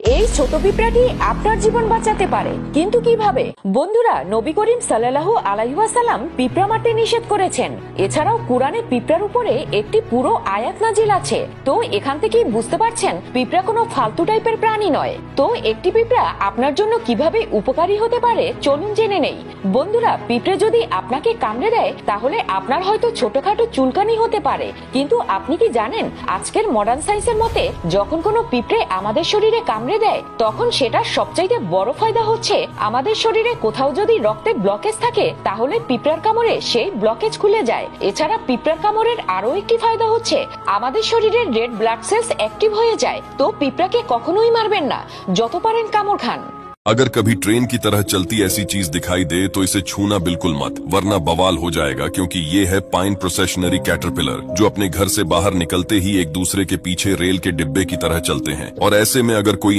এই ছোট পিঁপড়াটি আপনার জীবন বাঁচাতে পারে, কিন্তু কিভাবে? বন্ধুরা, নবী করিম সাল্লাল্লাহু আলাইহি ওয়াসাল্লাম পিঁপড়া মারতে নিষেধ করেছেন। এছাড়াও কুরআনে পিঁপড়ার উপরে একটি পুরো আয়াত নাজিল আছে। তো এখান থেকেই বুঝতে পারছেন পিঁপড়া কোনো ফালতু টাইপের প্রাণী নয়। তো একটি পিঁপড়া আপনার জন্য কিভাবে উপকারী হতে পারে চলুন জেনে নেই। বন্ধুরা, পিঁপড়ে যদি আপনাকে কামড়ে দেয় তাহলে আপনার হয়তো ছোটখাটো চুলকানি হতে পারে, কিন্তু আপনি কি জানেন আজকের মডার্ন সায়েন্সের মতে যখন কোনো পিঁপড়ে আমাদের শরীরে কামড়ে দেয় তখন সেটার সবচাইতে বড় ফায়দা হচ্ছে আমাদের শরীরে কোথাও যদি রক্তে ব্লকেজ থাকে তাহলে পিঁপড়ার কামড়ে সেই ব্লকেজ খুলে যায়। এছাড়া পিঁপড়ার কামড়ের আরো একটি ফায়দা হচ্ছে আমাদের শরীরের রেড ব্লাড সেলস অ্যাক্টিভ হয়ে যায়। তো পিঁপড়াকে কখনোই মারবেন না, যত পারেন কামড় খান। अगर कभी ट्रेन की तरह चलती ऐसी चीज दिखाई दे तो इसे छूना बिल्कुल मत, वरना बवाल हो जाएगा, क्योंकि ये है पाइन प्रोसेशनरी कैटरपिलर, जो अपने घर से बाहर निकलते ही एक दूसरे के पीछे रेल के डिब्बे की तरह चलते हैं। और ऐसे में अगर कोई